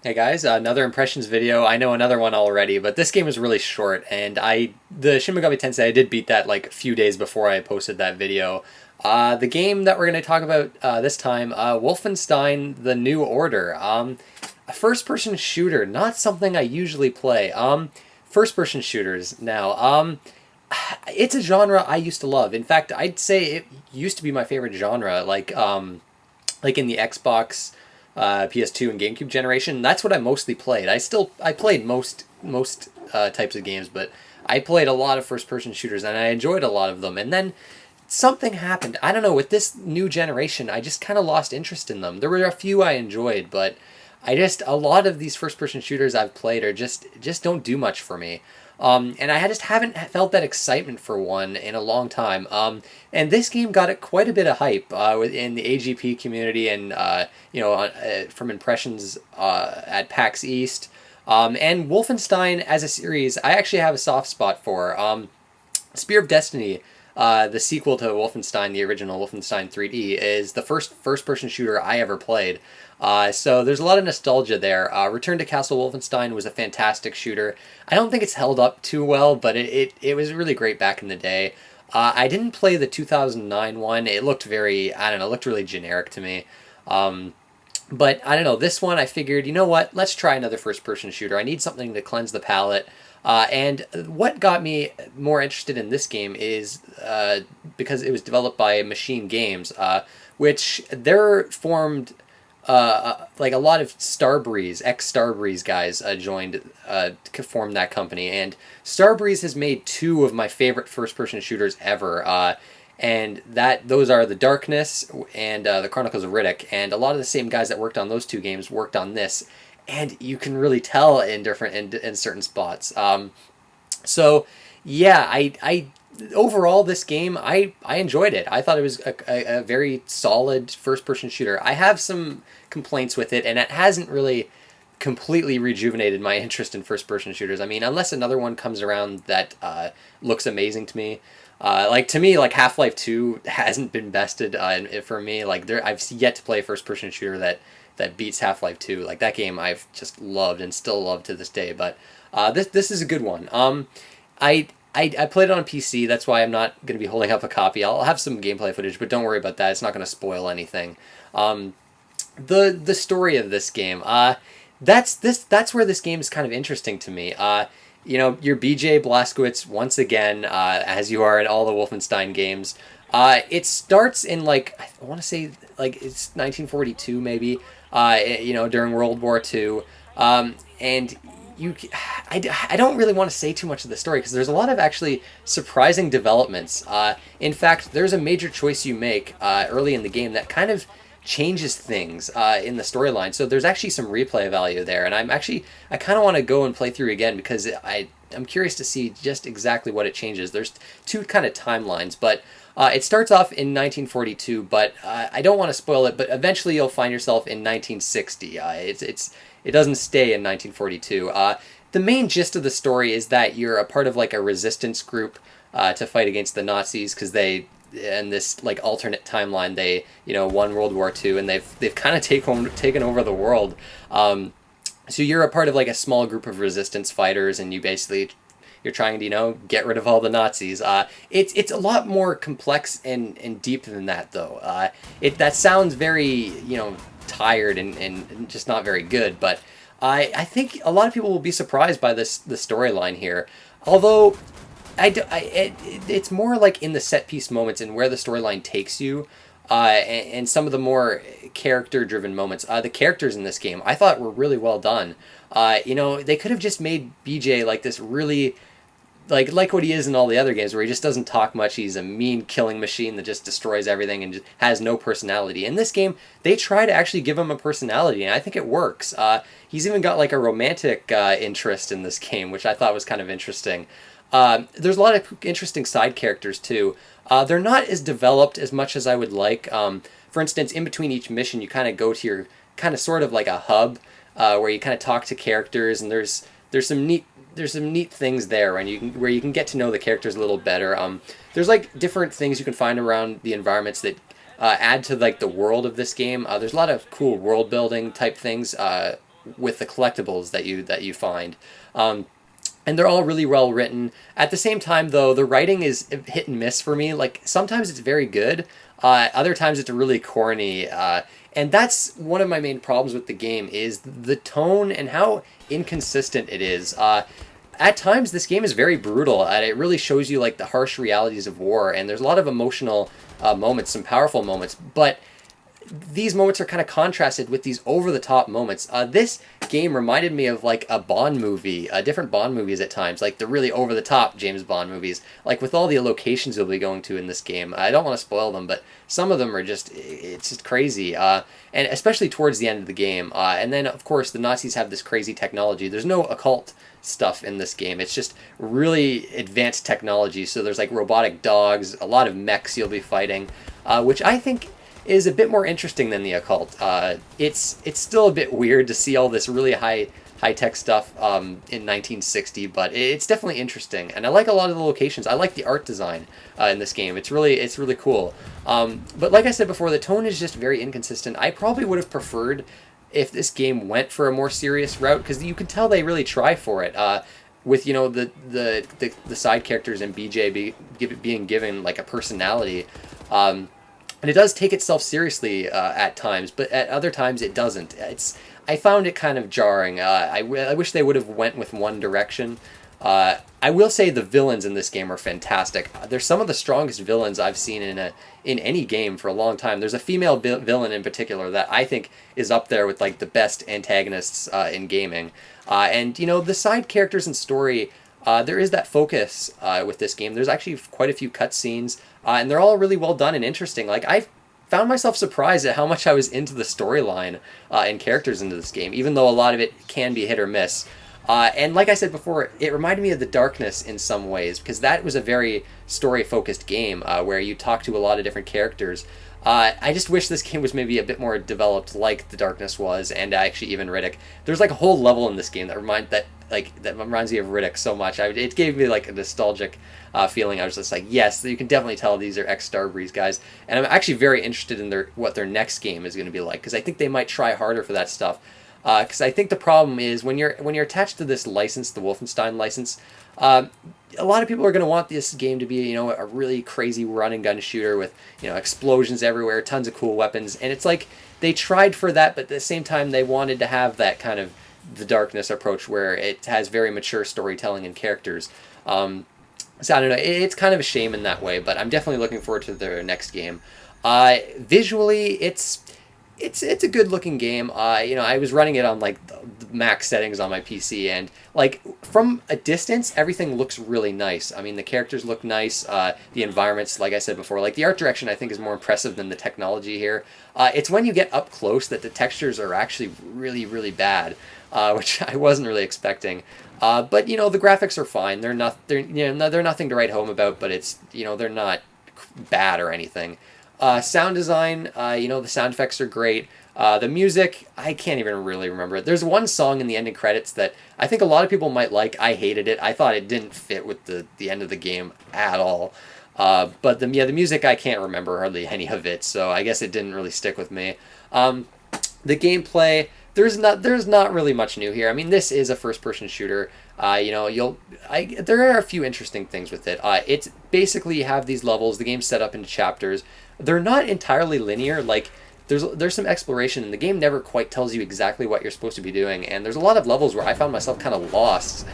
Hey guys, another impressions video. I know another one already, but this game is really short, and the Shin Megami Tensei, I did beat that like a few days before I posted that video. The game that we're going to talk about this time, Wolfenstein: The New Order. A first-person shooter, not something I usually play. First-person shooters now. It's a genre I used to love. In fact, I'd say it used to be my favorite genre. Like in the Xbox, PS2 and GameCube generation. That's what I mostly played. I played most types of games, but I played a lot of first person shooters and I enjoyed a lot of them. And then something happened. I don't know, with this new generation, I just kind of lost interest in them. There were a few I enjoyed, but a lot of these first person shooters I've played are just don't do much for me. And I just haven't felt that excitement for one in a long time. And this game got it quite a bit of hype within the AGP community and from impressions at PAX East. And Wolfenstein as a series, I actually have a soft spot for. Spear of Destiny, the sequel to Wolfenstein, the original Wolfenstein 3D, is the first person shooter I ever played. So there's a lot of nostalgia there. Return to Castle Wolfenstein was a fantastic shooter. I don't think it's held up too well, but it was really great back in the day. I didn't play the 2009 one. It looked I don't know, looked really generic to me. But I don't know, this one I figured, you know what, let's try another first person shooter. I need something to cleanse the palate. And what got me more interested in this game is because it was developed by Machine Games, which they're formed like a lot of Starbreeze, ex-Starbreeze guys joined to form that company. And Starbreeze has made two of my favorite first-person shooters ever. And those are The Darkness and The Chronicles of Riddick. And a lot of the same guys that worked on those two games worked on this. And you can really tell in certain spots. So yeah, I overall this game I enjoyed it. I thought it was a very solid first person shooter. I have some complaints with it, and it hasn't really completely rejuvenated my interest in first person shooters. I mean, unless another one comes around that looks amazing to me. Like to me, like Half-Life 2 hasn't been bested for me. I've yet to play a first person shooter that beats Half-Life 2. Like that game I've just loved and still love to this day. But this is a good one. I played it on PC. That's why I'm not going to be holding up a copy. I'll have some gameplay footage, but don't worry about that. It's not going to spoil anything. The story of this game. That's where this game is kind of interesting to me. You're BJ Blazkowicz once again, as you are in all the Wolfenstein games. It starts in I want to say it's 1942 maybe. During World War II, and I don't really want to say too much of the story because there's a lot of actually surprising developments. In fact, there's a major choice you make early in the game that kind of changes things in the storyline. So there's actually some replay value there, and I kind of want to go and play through again because I'm curious to see just exactly what it changes. There's two kind of timelines, but it starts off in 1942, but I don't want to spoil it. But eventually, you'll find yourself in 1960. It doesn't stay in 1942. The main gist of the story is that you're a part of a resistance group to fight against the Nazis because in this alternate timeline they won World War II and they've kind of taken over the world. So you're a part of a small group of resistance fighters, and you're trying to get rid of all the Nazis. It's a lot more complex and deep than that though. That sounds very tired and just not very good, but I think a lot of people will be surprised by the storyline here. Although it's more in the set piece moments and where the storyline takes you, and some of the more character driven moments. The characters in this game I thought were really well done. They could have just made BJ this really like what he is in all the other games where he just doesn't talk much. He's a mean killing machine that just destroys everything and just has no personality. In this game, they try to actually give him a personality, and I think it works. He's even got a romantic interest in this game, which I thought was kind of interesting. There's a lot of interesting side characters too. They're not as developed as much as I would like. For instance, in between each mission, you kind of go to your kind of sort of like a hub where you kind of talk to characters, and there's some neat things there, and where you can get to know the characters a little better. There's different things you can find around the environments that add to the world of this game. There's a lot of cool world building type things with the collectibles that you find. And they're all really well written. At the same time, though, the writing is hit and miss for me. Like, sometimes it's very good, other times it's really corny. And that's one of my main problems with the game, is the tone and how inconsistent it is. At times, this game is very brutal, and it really shows you like the harsh realities of war. And there's a lot of emotional moments, some powerful moments, but these moments are kind of contrasted with these over-the-top moments. This game reminded me of like a Bond movie, different Bond movies at times, like the really over-the-top James Bond movies, like with all the locations you'll be going to in this game. I don't want to spoil them, but some of them are it's just crazy, and especially towards the end of the game. And then, of course, the Nazis have this crazy technology. There's no occult stuff in this game. It's just really advanced technology. So there's like robotic dogs, a lot of mechs you'll be fighting, which I think is a bit more interesting than the occult. It's still a bit weird to see all this really high-tech stuff in 1960, but it's definitely interesting. And I like a lot of the locations. I like the art design in this game. It's really cool. But like I said before, the tone is just very inconsistent. I probably would have preferred if this game went for a more serious route, because you can tell they really try for it. With the side characters and BJ being given like a personality. And it does take itself seriously at times, but at other times it doesn't. I found it kind of jarring. I wish they would have went with one direction. I will say the villains in this game are fantastic. They're some of the strongest villains I've seen in any game for a long time. There's a female villain in particular that I think is up there with like the best antagonists in gaming. And the side characters and story, there is that focus with this game. There's actually quite a few cutscenes, and they're all really well done and interesting. Like, I found myself surprised at how much I was into the storyline and characters into this game, even though a lot of it can be hit or miss. And like I said before, it reminded me of The Darkness in some ways, because that was a very story-focused game where you talk to a lot of different characters. I just wish this game was maybe a bit more developed like The Darkness was, and actually even Riddick. There's like a whole level in this game that reminds me of Riddick so much. It gave me like a nostalgic feeling. I was just like, yes, you can definitely tell these are ex-Starbreeze guys. And I'm actually very interested in what their next game is going to be like, because I think they might try harder for that stuff. Because I think the problem is when you're attached to this license, the Wolfenstein license, a lot of people are going to want this game to be, a really crazy run and gun shooter with, explosions everywhere, tons of cool weapons. And it's like they tried for that, but at the same time they wanted to have that kind of The Darkness approach where it has very mature storytelling and characters. So I don't know, it's kind of a shame in that way, but I'm definitely looking forward to their next game. Visually, it's a good looking game. I was running it on like the max settings on my PC, and like from a distance, everything looks really nice. I mean, the characters look nice. The environments, like I said before, like the art direction, I think is more impressive than the technology here. It's when you get up close that the textures are actually really, really bad, which I wasn't really expecting. But the graphics are fine. They're nothing to write home about, but it's they're not bad or anything. Sound design, the sound effects are great. The music, I can't even really remember it. There's one song in the ending credits that I think a lot of people might like. I hated it. I thought it didn't fit with the end of the game at all. But the music, I can't remember hardly any of it, so I guess it didn't really stick with me. The gameplay, there's not really much new here. I mean, this is a first-person shooter. There are a few interesting things with it. It's basically you have these levels. The game's set up into chapters. They're not entirely linear. Like there's some exploration, and the game never quite tells you exactly what you're supposed to be doing. And there's a lot of levels where I found myself kind of lost.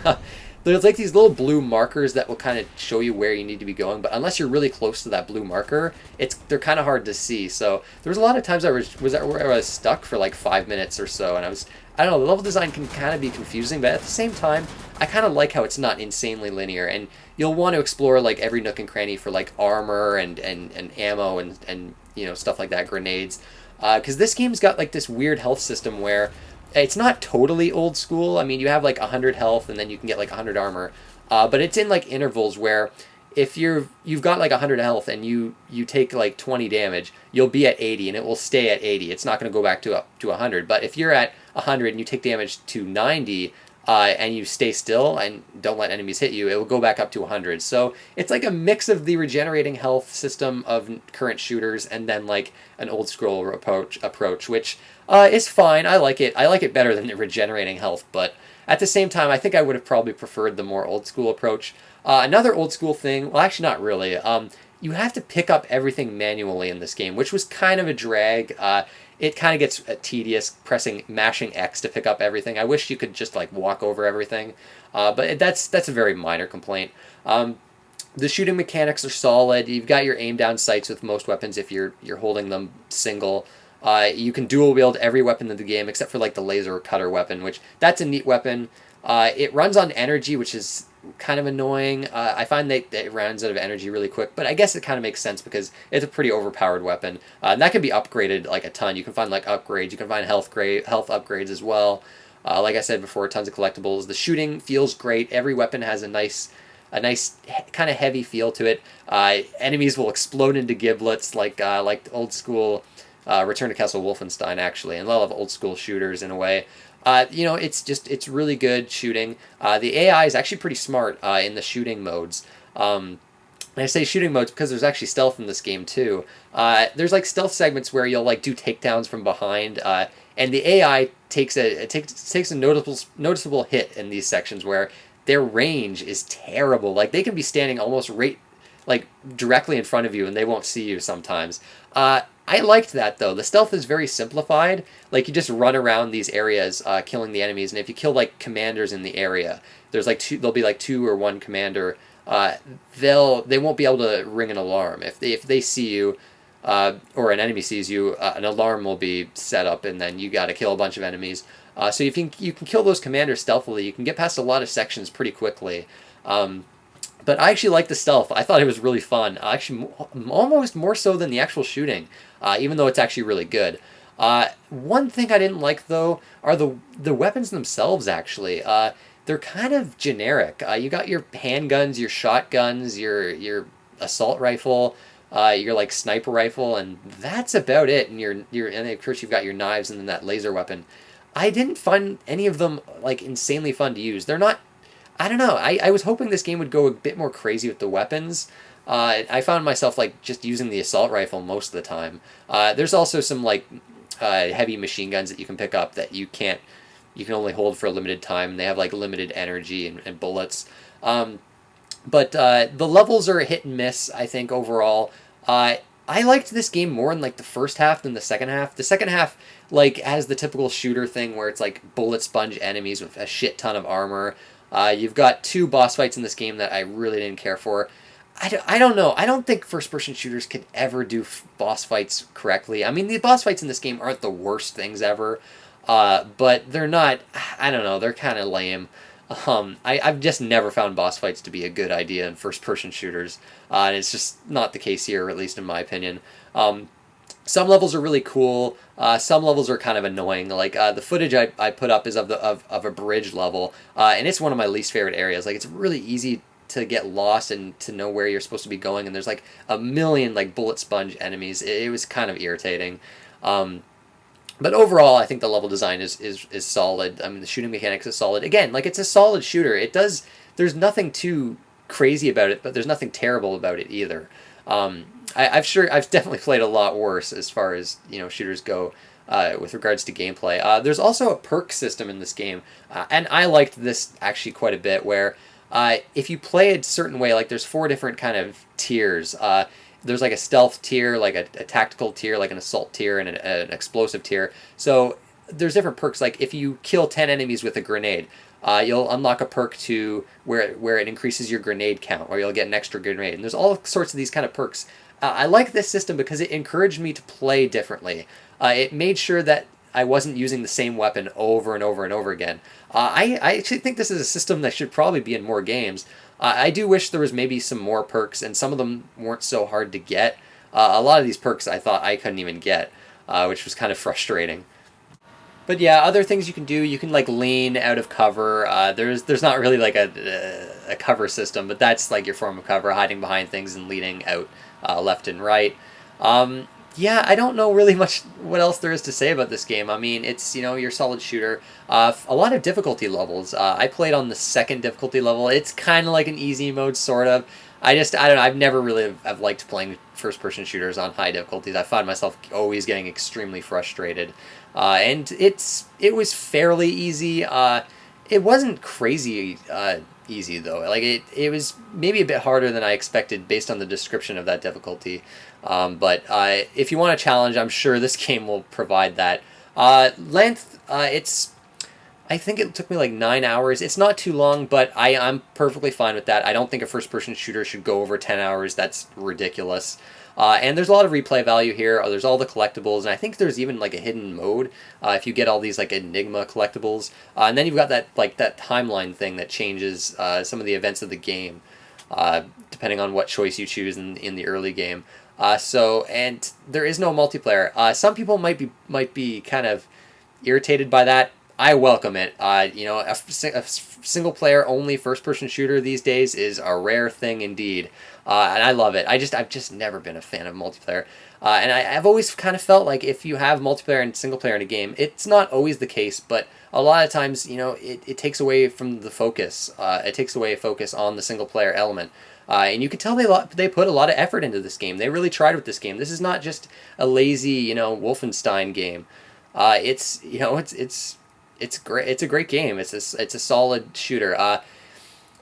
There's like these little blue markers that will kind of show you where you need to be going, but unless you're really close to that blue marker, they're kind of hard to see. So there was a lot of times where I was stuck for like 5 minutes or so, and I don't know, the level design can kind of be confusing, but at the same time, I kind of like how it's not insanely linear, and you'll want to explore like every nook and cranny for like armor and ammo and stuff like that, grenades, because this game's got like this weird health system where it's not totally old school. I mean, you have like 100 health and then you can get like 100 armor, but it's in like intervals where if you've got like 100 health and you take like 20 damage, you'll be at 80 and it will stay at 80. It's not going to go back to 100. But if you're at 100 and you take damage to 90, and you stay still and don't let enemies hit you, it will go back up to 100. So it's like a mix of the regenerating health system of current shooters and then like an old school approach, which is fine. I like it. I like it better than the regenerating health, but at the same time, I think I would have probably preferred the more old school approach. Another old school thing, well, actually, not really. You have to pick up everything manually in this game, which was kind of a drag. It kind of gets tedious mashing X to pick up everything. I wish you could just like walk over everything, but that's a very minor complaint. The shooting mechanics are solid. You've got your aim down sights with most weapons if you're holding them single. You can dual wield every weapon in the game except for like the laser cutter weapon, which that's a neat weapon. It runs on energy, which is kind of annoying. I find that it runs out of energy really quick, but I guess it kind of makes sense because it's a pretty overpowered weapon. And that can be upgraded like a ton. You can find like upgrades. You can find health upgrades as well. Like I said before, tons of collectibles. The shooting feels great. Every weapon has a nice kind of heavy feel to it. Enemies will explode into giblets like old school Return to Castle Wolfenstein, actually, and a lot of old school shooters in a way. It's really good shooting. The AI is actually pretty smart in the shooting modes. And I say shooting modes because there's actually stealth in this game too. There's like stealth segments where you'll like do takedowns from behind, and the AI takes a noticeable hit in these sections where their range is terrible. Like they can be standing almost like directly in front of you and they won't see you sometimes. I liked that though. The stealth is very simplified. Like you just run around these areas, killing the enemies, and if you kill like commanders in the area, there'll be like 2 or 1 commander. They won't be able to ring an alarm if they see you, or an enemy sees you. An alarm will be set up, and then you got to kill a bunch of enemies. So you can kill those commanders stealthily. You can get past a lot of sections pretty quickly. But I actually liked the stealth. I thought it was really fun. Actually, almost more so than the actual shooting, even though it's actually really good. One thing I didn't like, though, are the weapons themselves, actually. They're kind of generic. You got your handguns, your shotguns, your assault rifle, your like sniper rifle, and that's about it. And and of course you've got your knives and then that laser weapon. I didn't find any of them like insanely fun to use. They're not. I don't know. I was hoping this game would go a bit more crazy with the weapons. I found myself like just using the assault rifle most of the time. There's also some like heavy machine guns that you can pick up that you can only hold for a limited time. They have like limited energy and bullets. But the levels are hit and miss, I think, overall. I liked this game more in like the first half than the second half. The second half like has the typical shooter thing where it's like bullet sponge enemies with a shit ton of armor. You've got 2 boss fights in this game that I really didn't care for. I don't know. I don't think first-person shooters could ever do boss fights correctly. I mean, the boss fights in this game aren't the worst things ever, but they're not. I don't know. They're kind of lame. I've just never found boss fights to be a good idea in first-person shooters, and it's just not the case here, at least in my opinion. Some levels are really cool. Some levels are kind of annoying. Like the footage I put up is of a bridge level, and it's one of my least favorite areas. Like it's really easy to get lost and to know where you're supposed to be going, and there's like a million like bullet sponge enemies. It was kind of irritating. But overall, I think the level design is solid. I mean, the shooting mechanics is solid. Again, like it's a solid shooter. There's nothing too crazy about it, but there's nothing terrible about it either. I've definitely played a lot worse as far as shooters go with regards to gameplay. There's also a perk system in this game, and I liked this actually quite a bit. Where if you play a certain way, like there's 4 different kind of tiers. There's like a stealth tier, like a tactical tier, like an assault tier, and an explosive tier. So there's different perks. Like if you kill 10 enemies with a grenade, you'll unlock a perk to where it increases your grenade count, or you'll get an extra grenade. And there's all sorts of these kind of perks. I like this system because it encouraged me to play differently. It made sure that I wasn't using the same weapon over and over and over again. I actually think this is a system that should probably be in more games. I do wish there was maybe some more perks, and some of them weren't so hard to get. A lot of these perks I thought I couldn't even get, which was kind of frustrating. But yeah, other things you can do, you can like lean out of cover. There's not really like a cover system, but that's like your form of cover, hiding behind things and leaning out left and right. Yeah, I don't know really much what else there is to say about this game. I mean, it's, your solid shooter. A lot of difficulty levels. I played on the second difficulty level. It's kind of like an easy mode, sort of. I don't know. I've never really have liked playing first-person shooters on high difficulties. I find myself always getting extremely frustrated. And it was fairly easy. It wasn't crazy easy though. Like it was maybe a bit harder than I expected based on the description of that difficulty. But if you want a challenge, I'm sure this game will provide that. Length, I think it took me like 9 hours. It's not too long, but I'm perfectly fine with that. I don't think a first-person shooter should go over 10 hours. That's ridiculous. And there's a lot of replay value here. There's all the collectibles, and I think there's even like a hidden mode if you get all these like Enigma collectibles. And then you've got that timeline thing that changes some of the events of the game, depending on what choice you choose in the early game. And there is no multiplayer. Some people might be kind of irritated by that. I welcome it. A single player only first person shooter these days is a rare thing indeed, and I love it. I've just never been a fan of multiplayer, and I've always kind of felt like if you have multiplayer and single player in a game, it's not always the case, but a lot of times it takes away from the focus. It takes away focus on the single player element. And you can tell they put a lot of effort into this game. They really tried with this game. This is not just a lazy, Wolfenstein game. It's great. It's a great game. It's a solid shooter.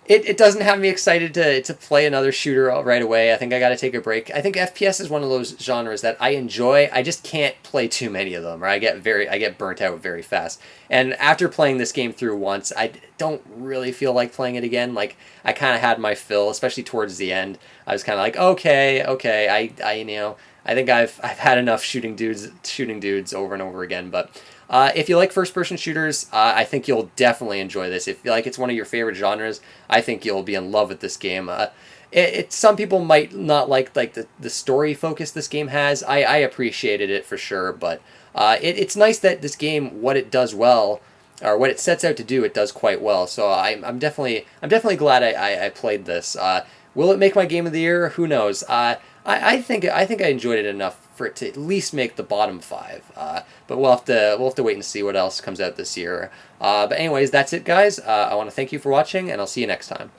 It doesn't have me excited to play another shooter right away. I think I got to take a break. I think FPS is one of those genres that I enjoy. I just can't play too many of them, or I get burnt out very fast. And after playing this game through once, I don't really feel like playing it again. Like I kind of had my fill, especially towards the end. I was kind of like, okay, I think I've had enough shooting dudes over and over again, but. If you like first-person shooters, I think you'll definitely enjoy this. If you like it's one of your favorite genres, I think you'll be in love with this game. Some people might not like the story focus this game has. I appreciated it for sure, but it's nice that this game, what it does well, or what it sets out to do, it does quite well. So I'm definitely glad I played this. Will it make my game of the year? Who knows? I think I enjoyed it enough for it to at least make the bottom 5. But we'll have to wait and see what else comes out this year. But anyways, that's it, guys. I want to thank you for watching, and I'll see you next time.